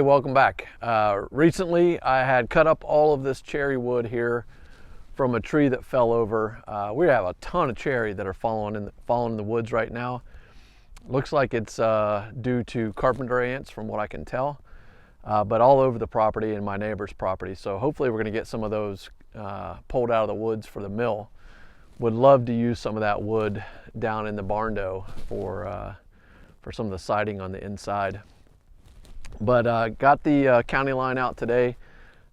welcome back. Recently I had cut up all of this cherry wood here from a tree that fell over. We have a ton of cherry that are falling in the woods right now. Looks like it's due to carpenter ants from what I can tell, but all over the property and my neighbor's property. So hopefully we're going to get some of those pulled out of the woods for the mill. Would love to use some of that wood down in the barn door for some of the siding on the inside. But got the county line out today.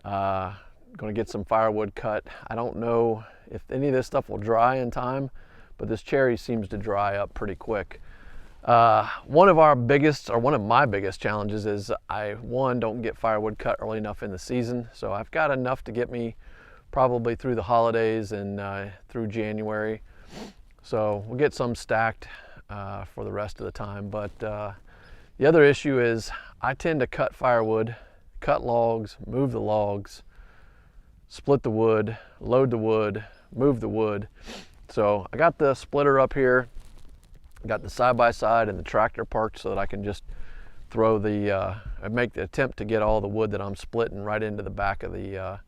Going to get some firewood cut. I don't know if any of this stuff will dry in time, but this cherry seems to dry up pretty quick. One of my biggest challenges is I don't get firewood cut early enough in the season. So I've got enough to get me probably through the holidays and through January. So we'll get some stacked for the rest of the time. But the other issue is I tend to cut firewood, cut logs, move the logs, split the wood, load the wood, move the wood. So I got the splitter up here, got the side-by-side and the tractor parked so that I can just throw make the attempt to get all the wood that I'm splitting right into the back of the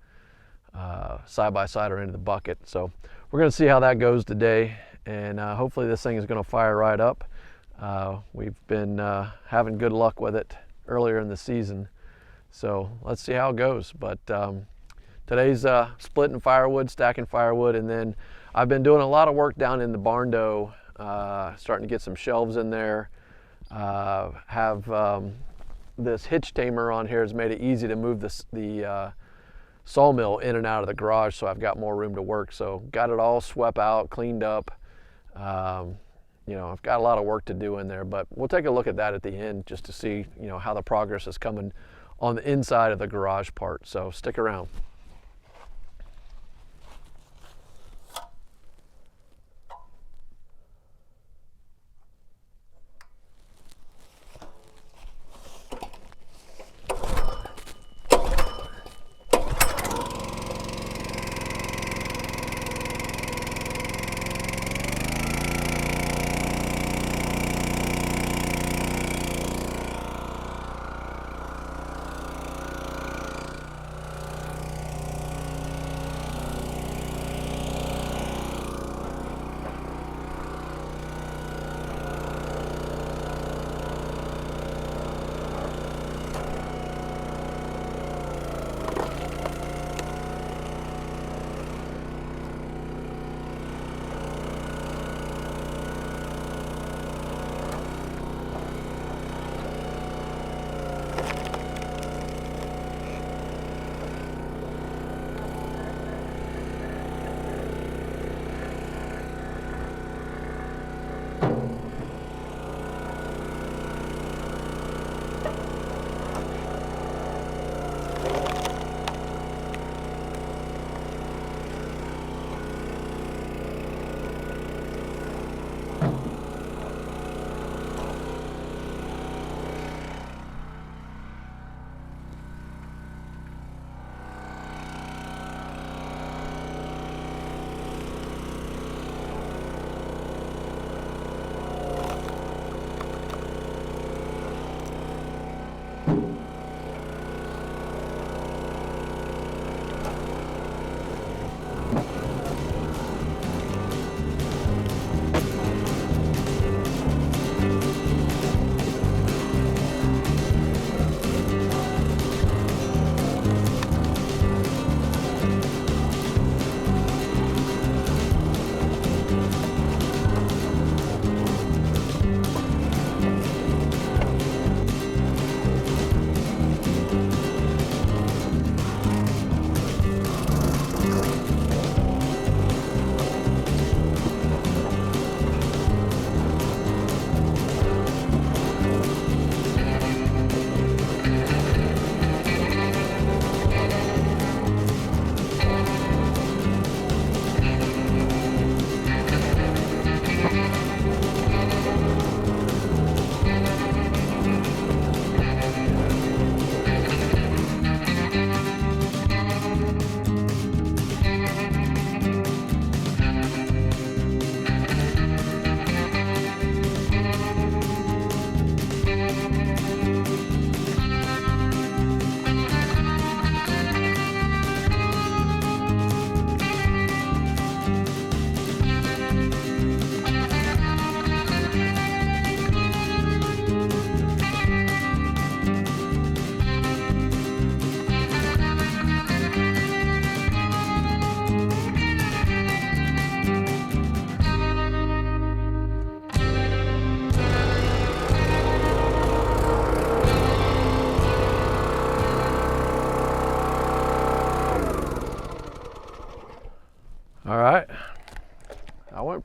side-by-side or into the bucket. So we're going to see how that goes today, and hopefully this thing is going to fire right up. We've been having good luck with it earlier in the season, so let's see how it goes. But today's splitting firewood, stacking firewood, and then I've been doing a lot of work down in the barn door, starting to get some shelves in there. Have this hitch tamer on here has made it easy to move the sawmill in and out of the garage, so I've got more room to work. So got it all swept out, cleaned up. You know, I've got a lot of work to do in there, but we'll take a look at that at the end just to see, you know, how the progress is coming on the inside of the garage part. So stick around.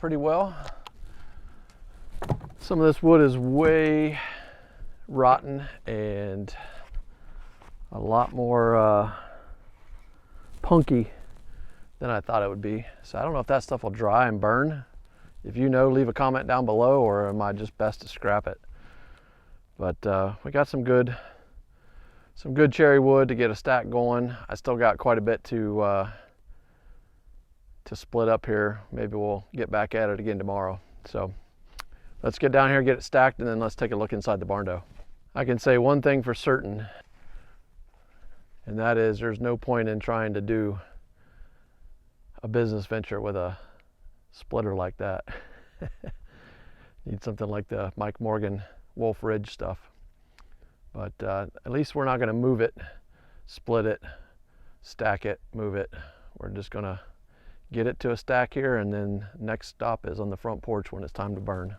pretty well. Some of this wood is way rotten and a lot more punky than I thought it would be. So I don't know if that stuff will dry and burn. If you know, leave a comment down below, or am I just best to scrap it? But we got some good cherry wood to get a stack going. I still got quite a bit to split up here. Maybe we'll get back at it again tomorrow. So let's get down here, get it stacked, and then let's take a look inside the barn door. I can say one thing for certain, and that is there's no point in trying to do a business venture with a splitter like that. Need something like the Mike Morgan Wolf Ridge stuff. But at least we're not going to move it, split it, stack it, move it. We're just going to get it to a stack here, and then next stop is on the front porch when it's time to burn.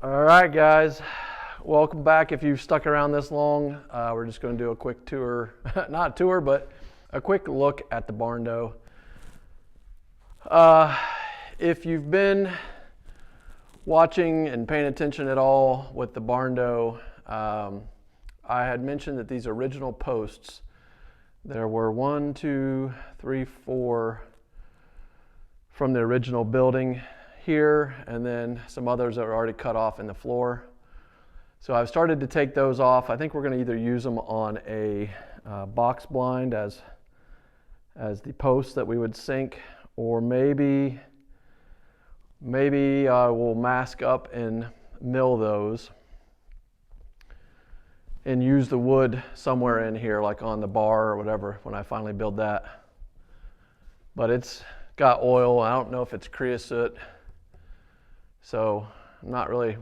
All right, guys, welcome back. If you've stuck around this long, we're just going to do a quick tour, not tour, but a quick look at the barn door. If you've been watching and paying attention at all with the barn door, I had mentioned that these original posts, there were 1, 2, 3, 4 from the original building here, and then some others that are already cut off in the floor. So I've started to take those off. I think we're going to either use them on a box blind as the posts that we would sink, or maybe we'll mask up and mill those and use the wood somewhere in here, like on the bar or whatever, when I finally build that. But it's got oil. I don't know if it's creosote, so I'm not really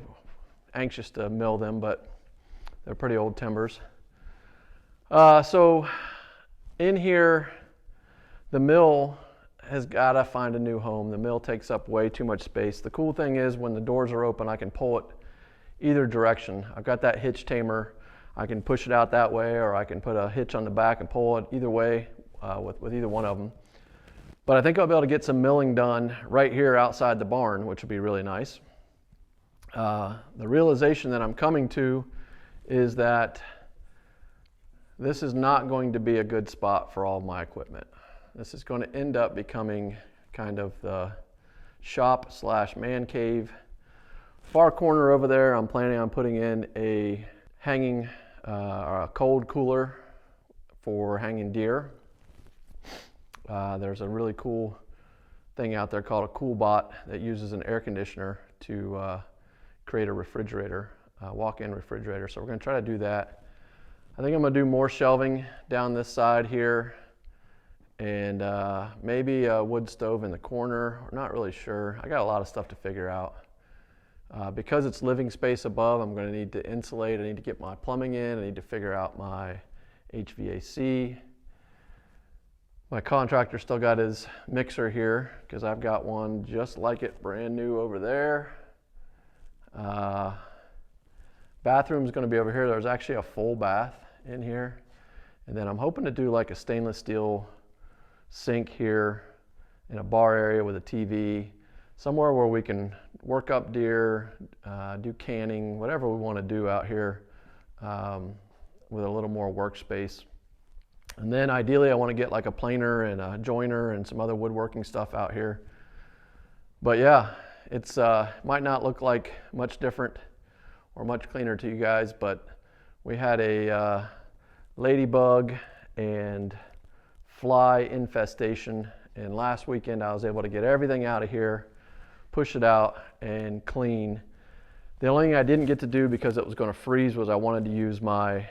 anxious to mill them, but they're pretty old timbers. So in here, the mill has got to find a new home. The mill takes up way too much space. The cool thing is when the doors are open, I can pull it either direction. I've got that hitch tamer. I can push it out that way, or I can put a hitch on the back and pull it either way with either one of them. But I think I'll be able to get some milling done right here outside the barn, which will be really nice. The realization that I'm coming to is that this is not going to be a good spot for all of my equipment. This is going to end up becoming kind of the shop / man cave. Far corner over there, I'm planning on putting in a hanging or a cold cooler for hanging deer. There's a really cool thing out there called a CoolBot that uses an air conditioner to create a refrigerator, walk-in refrigerator. So we're going to try to do that. I think I'm going to do more shelving down this side here, and maybe a wood stove in the corner. We're not really sure. I got a lot of stuff to figure out. Because it's living space above, I'm going to need to insulate. I need to get my plumbing in. I need to figure out my HVAC. My contractor still got his mixer here because I've got one just like it, brand new over there. Bathroom's going to be over here. There's actually a full bath in here. And then I'm hoping to do like a stainless steel sink here in a bar area with a TV, somewhere where we can work up deer, do canning, whatever we want to do out here with a little more workspace. And then ideally I want to get like a planer and a joiner and some other woodworking stuff out here. But yeah, it's might not look like much different or much cleaner to you guys, but we had a ladybug and fly infestation, and last weekend I was able to get everything out of here, push it out and clean. The only thing I didn't get to do because it was going to freeze was I wanted to use my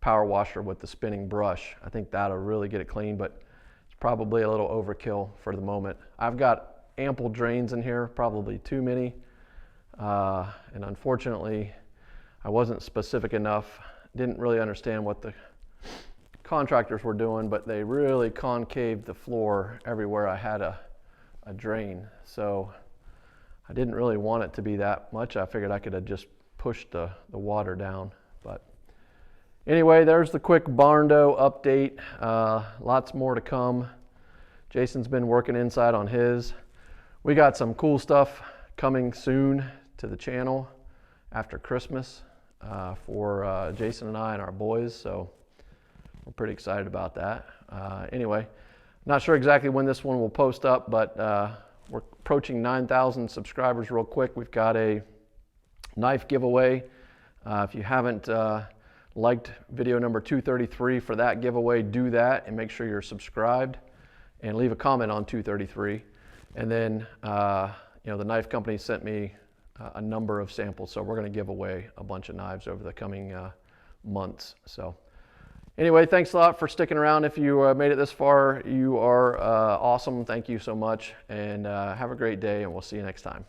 power washer with the spinning brush. I think that'll really get it clean, but it's probably a little overkill for the moment. I've got ample drains in here, probably too many, and unfortunately I wasn't specific enough, didn't really understand what the contractors were doing, but they really concaved the floor everywhere I had a drain. So I didn't really want it to be that much. I figured I could have just pushed the water down. But anyway, there's the quick Barndo update. Lots more to come. Jason's been working inside on his. We got some cool stuff coming soon to the channel after Christmas for Jason and I and our boys. So we're pretty excited about that. Anyway, not sure exactly when this one will post up, but we're approaching 9,000 subscribers real quick. We've got a knife giveaway. If you haven't liked video number 233 for that giveaway, do that and make sure you're subscribed and leave a comment on 233. And then, the knife company sent me a number of samples, so we're going to give away a bunch of knives over the coming months. So anyway, thanks a lot for sticking around. If you made it this far, you are awesome. Thank you so much, and have a great day, and we'll see you next time.